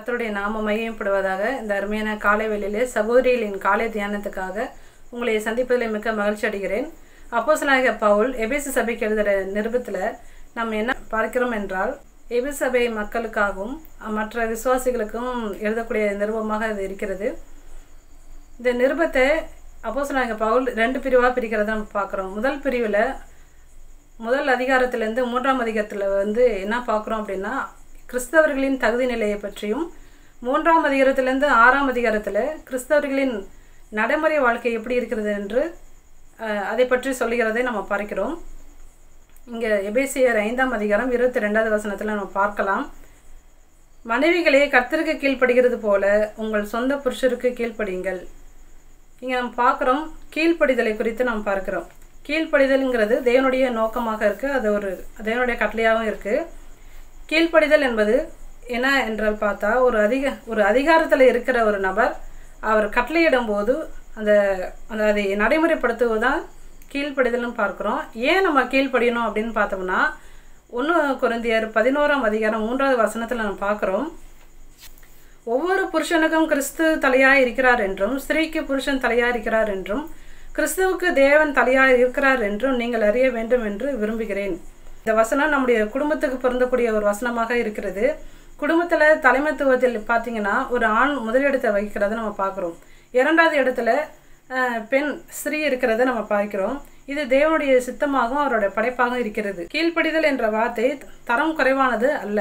கர்த்தருடைய நாமம் மையப்படுவதாக இந்த அருமையான காலை வேளையிலே சகோதரிகளின் காலை தியானத்துக்காக உங்களை சந்திப்பதில் மிக்க மகிழ்ச்சி அடைகிறேன். அப்போஸ்தலனாகிய பவுல் எபேசு சபைக்கு எழுதுகிற நிருபத்தில் நம்ம என்ன பார்க்கிறோம் என்றால், எபேசு சபை மக்களுக்காகவும் மற்ற விசுவாசிகளுக்கும் எழுதக்கூடிய நிருபமாக இது இருக்கிறது. இந்த நிருபத்தை அப்போஸ்தலனாகிய பவுல் 2 பிரிவாக பிரிக்கிறத நம்ம பார்க்குறோம். முதல் பிரிவில் முதல் அதிகாரத்திலேருந்து 3ஆம் அதிகாரத்தில் என்ன பார்க்குறோம் அப்படின்னா, கிறிஸ்தவர்களின் தகுதி நிலையை பற்றியும், 3ஆம் அதிகாரத்திலேருந்து 6ஆம் அதிகாரத்தில் கிறிஸ்தவர்களின் நடைமுறை வாழ்க்கை எப்படி இருக்கிறது என்று அதை பற்றி சொல்லுகிறதை நம்ம பார்க்கிறோம். இங்கே எபேசியர் 5ஆம் அதிகாரம் 22வது வசனத்தில் நம்ம பார்க்கலாம், மனைவிகளே கர்த்தருக்கு கீழ்ப்படுகிறது போல உங்கள் சொந்த புருஷருக்கு கீழ்ப்படியுங்கள். இங்கே நம்ம பார்க்குறோம், கீழ்ப்படிதலை குறித்து நாம் பார்க்கிறோம். கீழ்ப்படிதல்ங்கிறது தேவனுடைய நோக்கமாக இருக்குது, அது ஒரு தேவனுடைய கட்டளையாகவும் இருக்குது. கீழ்ப்படிதல் என்பது என்ன என்றால் பார்த்தா, ஒரு அதிகாரத்தில் இருக்கிற ஒரு நபர் அவர் கட்டளையிடும் போது அதை நடைமுறைப்படுத்துவதுதான் கீழ்ப்படிதல்னு பார்க்குறோம். ஏன் நம்ம கீழ்ப்படியணும் அப்படின்னு பார்த்தோம்னா, 1 கொரிந்தியர் 11ஆம் அதிகாரம் 3வது வசனத்தில் நம்ம பார்க்குறோம், ஒவ்வொரு புருஷனுக்கும் கிறிஸ்து தலையாக இருக்கிறார் என்றும், ஸ்திரீக்கு புருஷன் தலையாக இருக்கிறார் என்றும், கிறிஸ்துவுக்கு தேவன் தலையாக இருக்கிறார் என்றும் நீங்கள் அறிய வேண்டும் என்று விரும்புகிறேன். இந்த வசனம் நம்முடைய குடும்பத்துக்கு பொருந்தக்கூடிய ஒரு வசனமாக இருக்கிறது. குடும்பத்தில் தலைமைத்துவத்தில் பார்த்தீங்கன்னா ஒரு ஆண் முதலிடத்தை வகிக்கிறத நம்ம பார்க்குறோம். 2வது இடத்துல பெண் ஸ்திரீ இருக்கிறத நம்ம பார்க்கிறோம். இது தேவனுடைய சித்தமாகவும் அவருடைய படைப்பாகவும் இருக்கிறது. கீழ்ப்படிதல் என்ற வார்த்தை தரம் குறைவானது அல்ல.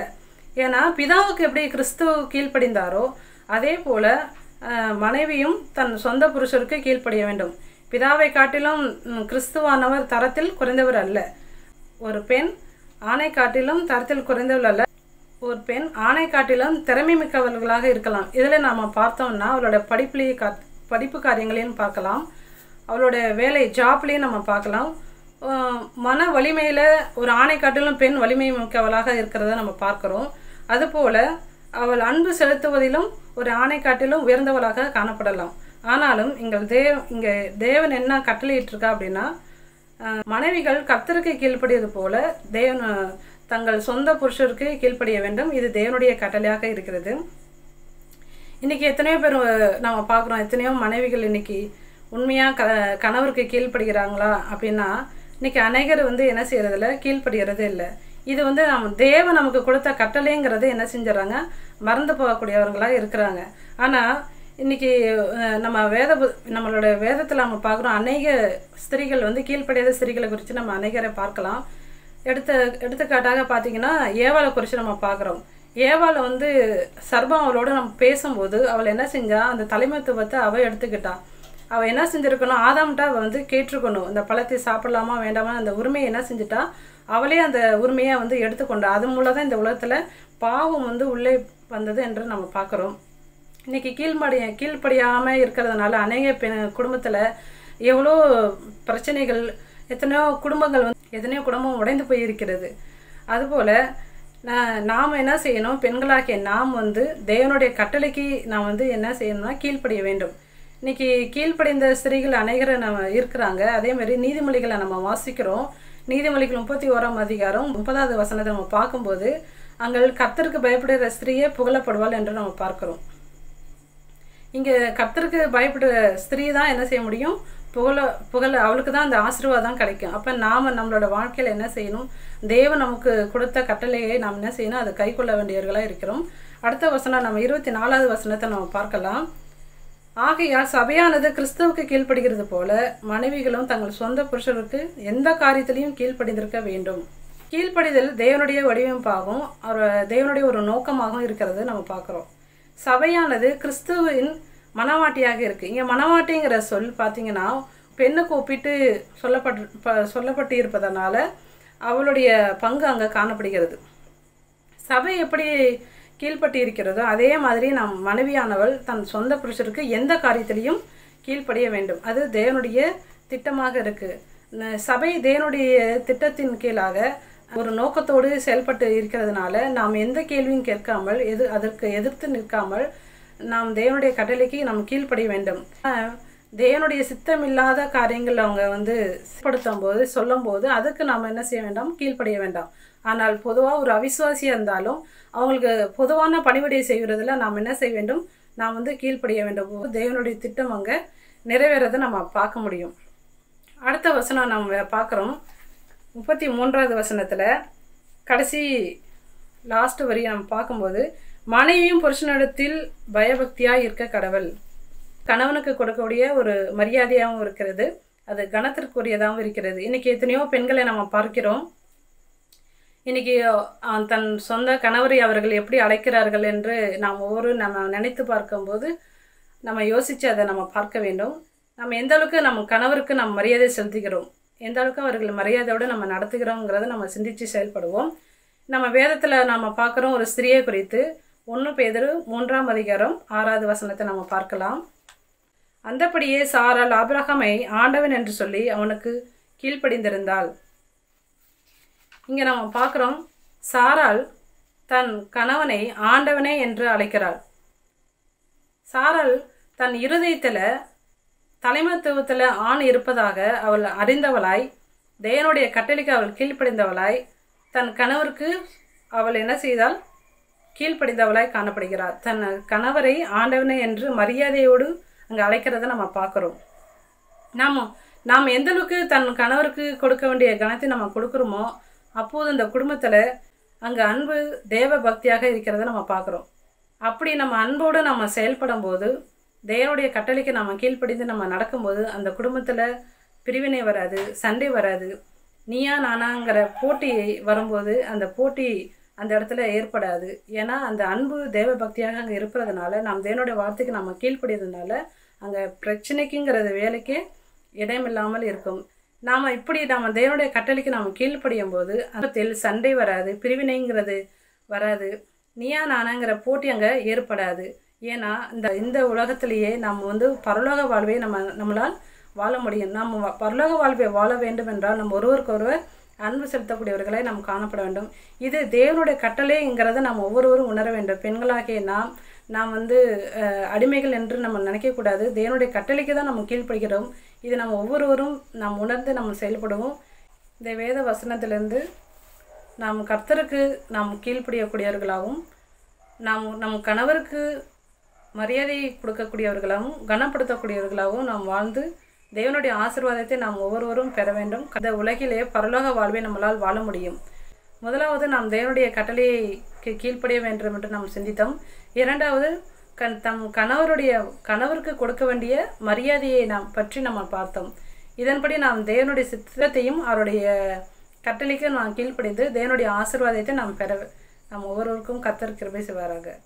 ஏன்னா பிதாவுக்கு எப்படி கிறிஸ்து கீழ்ப்படிந்தாரோ அதே போல மனைவியும் தன் சொந்த புருஷருக்கு கீழ்ப்படிய வேண்டும். பிதாவை காட்டிலும் கிறிஸ்துவானவர் தரத்தில் குறைந்தவர் அல்ல. ஒரு பெண் ஆணை காட்டிலும் தரத்தில் குறைந்தவள் அல்ல. ஒரு பெண் ஆணை காட்டிலும் திறமை மிக்கவர்களாக இருக்கலாம். இதில் நாம் பார்த்தோம்னா அவளோட படிப்பு காரியங்களையும் பார்க்கலாம், அவளோட வேலை ஜாப்லேயும் நம்ம பார்க்கலாம். மன வலிமையில் ஒரு ஆணை காட்டிலும் பெண் வலிமை மிக்கவளாக இருக்கிறத நம்ம பார்க்குறோம். அதுபோல் அவள் அன்பு செலுத்துவதிலும் ஒரு ஆணை காட்டிலும் உயர்ந்தவளாக காணப்படலாம். ஆனாலும் இங்கே தேவன் என்ன கட்டளையிட்டிருக்கா அப்படின்னா, மனைவிகள் கர்த்தருக்கு கீழ்ப்படியது போல தங்கள் சொந்த புருஷருக்கு கீழ்ப்படிய வேண்டும். இது தேவனுடைய கட்டளையாக இருக்கிறது. இன்றைக்கி எத்தனையோ பேர் நம்ம பார்க்குறோம், எத்தனையோ மனைவிகள் இன்றைக்கி உண்மையாக கணவருக்கு கீழ்ப்படுகிறாங்களா அப்படின்னா, இன்றைக்கி அநேகர் என்ன செய்கிறதில்ல, கீழ்ப்படுகிறது இல்லை. இது தேவன் நமக்கு கொடுத்த கட்டளைங்கிறது என்ன செஞ்சிடறாங்க, மறந்து போகக்கூடியவர்களாக இருக்கிறாங்க. ஆனால் இன்றைக்கி நம்மளோட வேதத்தில் நம்ம பார்க்குறோம், அநேக ஸ்திரீகள் கீழ்ப்படியாத ஸ்திரீகளை குறித்து நம்ம அநேகரை பார்க்கலாம். எடுத்துக்காட்டாக பார்த்தீங்கன்னா ஏவாளை குறித்து நம்ம பார்க்குறோம். ஏவாளை சர்பம் அவளோட நம்ம பேசும்போது அவள் என்ன செஞ்சா, அந்த தலைமைத்துவத்தை அவள் எடுத்துக்கிட்டா. அவள் என்ன செஞ்சுருக்கணும், ஆதாம்கிட்ட அவள் கேட்டிருக்கணும், இந்த பழத்தை சாப்பிடலாமா வேண்டாமா, அந்த உரிமையை என்ன செஞ்சுட்டா, அவளே அந்த உரிமையை எடுத்துக்கொண்டா. அது மூலம் தான் இந்த உலகத்தில் பாவம் உள்ளே வந்தது என்று நம்ம பார்க்குறோம். இன்றைக்கி கீழ்ப்படியாமல் இருக்கிறதுனால அநேக குடும்பத்தில் எவ்வளோ பிரச்சனைகள், எத்தனையோ குடும்பம் உடைந்து போயிருக்கிறது. அதுபோல் நாம் என்ன செய்யணும், பெண்களாகிய நாம் தேவனுடைய கட்டளைக்கு நாம் என்ன செய்யணும்னா கீழ்ப்படிய வேண்டும். இன்றைக்கி கீழ்ப்படிந்த ஸ்திரீகள் அநேகரை நம்ம இருக்கிறாங்க. அதேமாதிரி நீதிமொழிகளை நம்ம வாசிக்கிறோம். நீதிமொழிகள் 31ஆம் அதிகாரம் 30வது வசனத்தை நம்ம பார்க்கும்போது, அங்கே கர்த்தருக்கு பயப்படுகிற ஸ்திரீயே புகழப்படுவாள் என்று நம்ம பார்க்குறோம். இங்கே கர்த்தருக்கு பயப்படுற ஸ்திரீ தான் என்ன செய்ய முடியும், புகழ அவளுக்கு தான் அந்த ஆசீர்வாதம் கிடைக்கும். அப்போ நாம் நம்மளோட வாழ்க்கையில் என்ன செய்யணும், தேவன் நமக்கு கொடுத்த கட்டளையை நாம் என்ன செய்யணும், அதை கை கொள்ள வேண்டியவர்களாக இருக்கிறோம். அடுத்த வசனம் நம்ம 24வது வசனத்தை நம்ம பார்க்கலாம், ஆகையால் சபையானது கிறிஸ்துவுக்கு கீழ்ப்படுகிறது போல மனைவிகளும் தங்கள் சொந்த புருஷருக்கு எந்த காரியத்திலையும் கீழ்ப்படிந்திருக்க வேண்டும். கீழ்ப்படிதல் தேவனுடைய வடிவமைப்பாகவும் தேவனுடைய ஒரு நோக்கமாகவும் இருக்கிறது நம்ம பார்க்குறோம். சபையானது கிறிஸ்துவின் மனவாட்டியாக இருக்குது. இங்கே மனவாட்டிங்கிற சொல் பார்த்தீங்கன்னா பெண்ணுக்கு ஒப்பிட்டு சொல்லப்பட்டு இருப்பதனால அவளுடைய பங்கு அங்கே காணப்படுகிறது. சபை எப்படி கீழ்ப்பட்டு இருக்கிறதோ அதே மாதிரி நம் மனைவியானவள் தன் சொந்த புருஷருக்கு எந்த காரியத்திலையும் கீழ்ப்படிய வேண்டும். அது தேவனுடைய திட்டமாக இருக்குது. சபை தேவனுடைய திட்டத்தின் கீழாக ஒரு நோக்கத்தோடு செயல்பட்டு இருக்கிறதுனால நாம் எந்த கேள்வியும் கேட்காமல் அதற்கு எதிர்த்து நிற்காமல் நாம் தேவனுடைய கட்டளைக்கு நாம் கீழ்ப்படிய வேண்டும். தேவனுடைய சித்தம் இல்லாத காரியங்கள் அவங்க வந்து செயல்படுத்தும் போது சொல்லும்போது அதுக்கு நாம் என்ன செய்ய வேண்டாம், கீழ்ப்படிய வேண்டாம். ஆனால் பொதுவாக ஒரு அவிசுவாசியாக இருந்தாலும் அவங்களுக்கு பொதுவான பணிவிடையை செய்கிறதுல நாம் என்ன செய்ய வேண்டும், நாம் வந்து கீழ்ப்படிய வேண்டும். தேவனுடைய திட்டம் அங்கே நிறைவேறதை நம்ம பார்க்க முடியும். அடுத்த வசனம் நம்ம பார்க்குறோம். 33வது வசனத்தில் கடைசி லாஸ்ட் வரி நம்ம பார்க்கும்போது, மனைவியும் புருஷனிடத்தில் பயபக்தியாக இருக்க கடவுள். கணவனுக்கு கொடுக்கக்கூடிய ஒரு மரியாதையாகவும் இருக்கிறது, அது கனத்திற்குரியதாகவும் இருக்கிறது. இன்றைக்கி எத்தனையோ பெண்களை நம்ம பார்க்கிறோம். இன்றைக்கி தன் சொந்த கணவரை அவர்கள் எப்படி அழைக்கிறார்கள் என்று நாம் நம்ம நினைத்து பார்க்கும்போது நம்ம யோசித்து அதை நம்ம பார்க்க வேண்டும். நம்ம எந்த அளவுக்கு நம்ம கணவருக்கு நம்ம மரியாதை செலுத்துகிறோம், எந்த அளவுக்கு அவர்கள் மரியாதையோடு நம்ம நடத்துகிறோங்கிறத நம்ம சிந்தித்து செயல்படுவோம். நம்ம வேதத்தில் நம்ம பார்க்குறோம் ஒரு ஸ்திரியை குறித்து. 1 பேதுரு 3ஆம் அதிகாரம் 6வது வசனத்தை நம்ம பார்க்கலாம். அந்தபடியே சாராள் ஆபிரகாமை ஆண்டவன் என்று சொல்லி அவனுக்கு கீழ்ப்படிந்திருந்தாள். இங்கே நம்ம பார்க்குறோம், சாராள் தன் கணவனை ஆண்டவனே என்று அழைக்கிறாள். சாராள் தன் இருதயத்தில் தலைமைத்துவத்தில் ஆண் இருப்பதாக அவள் அறிந்தவளாய், தேவனுடைய கட்டளைக்கு அவள் கீழ்ப்படிந்தவளாய், தன் கணவருக்கு அவள் என்ன செய்தால், கீழ்ப்படிந்தவளாய் காணப்படுகிறார். தன் கணவரை ஆண்டவனே என்று மரியாதையோடு அங்கே அழைக்கிறத நம்ம பார்க்குறோம். நாம் எந்தளவுக்கு தன் கணவருக்கு கொடுக்க வேண்டிய கணத்தை நம்ம கொடுக்குறோமோ அப்போது அந்த குடும்பத்தில் அங்கே அன்பு தேவ பக்தியாக இருக்கிறத நம்ம பார்க்குறோம். அப்படி நம்ம அன்போடு நம்ம செயல்படும் போது, தேவனுடைய கட்டளைக்கு நம்ம கீழ்ப்படிந்து நம்ம நடக்கும்போது அந்த குடும்பத்தில் பிரிவினை வராது, சண்டை வராது. நீயா நானாங்கிற போட்டி வரும்போது அந்த போட்டி அந்த இடத்துல ஏற்படாது. ஏன்னா அந்த அன்பு தேவ பக்தியாக அங்கே இருப்பதுனால, நாம் தேவனுடைய வார்த்தைக்கு நம்ம கீழ்ப்படியதுனால அங்கே பிரச்சனைக்குங்கிறது வேலைக்கு இடமில்லாமல் இருக்கும். நாம் இப்படி நம்ம தேவனுடைய கட்டளைக்கு நாம் கீழ்ப்படியும் போது அந்த சண்டை வராது, பிரிவினைங்கிறது வராது, நீயா நானாங்கிற போட்டி அங்கே ஏற்படாது. ஏன்னா இந்த உலகத்திலேயே நம்ம வந்து பரலோக வாழ்வை நம்மளால் வாழ முடியும். நம்ம பரலோக வாழ்வை வாழ வேண்டும் என்றால் நம்ம ஒருவருக்கொருவர் அன்பு செலுத்தக்கூடியவர்களை நாம் காணப்பட வேண்டும். இது தேவனுடைய கட்டளைங்கிறத நாம் ஒவ்வொருவரும் உணர வேண்டும். பெண்களாகிய நாம் வந்து அடிமைகள் என்று நம்ம நினைக்கக்கூடாது. தேவனுடைய கட்டளைக்கு தான் நம்ம கீழ்ப்படுகிறோம். இது நம்ம ஒவ்வொருவரும் நாம் உணர்ந்து நம்ம செயல்படுவோம். இந்த வேத வசனத்திலிருந்து நாம் கர்த்தருக்கு நாம் கீழ்ப்படியக்கூடியவர்களாகவும், நம் கணவருக்கு மரியாதை கொடுக்கக்கூடியவர்களாகவும் கனப்படுத்தக்கூடியவர்களாகவும் நாம் வாழ்ந்து தேவனுடைய ஆசீர்வாதத்தை நாம் ஒவ்வொருவரும் பெற வேண்டும். இந்த உலகிலே பரலோக வாழ்வை நம்மளால் வாழ முடியும். முதலாவது நாம் தேவனுடைய கட்டளைக்கு கீழ்ப்படிய வேண்டும் என்று நாம் சிந்தித்தோம். இரண்டாவது தம் கணவருக்கு கொடுக்க வேண்டிய மரியாதையை பற்றி நம்ம பார்த்தோம். இதன்படி நாம் தேவனுடைய சித்தத்தையும் அவருடைய கட்டளைக்கு நாம் கீழ்ப்படிந்து தேவனுடைய ஆசீர்வாதத்தை நாம் ஒவ்வொருவருக்கும் கர்த்தர் கிருபை செய்வாராக.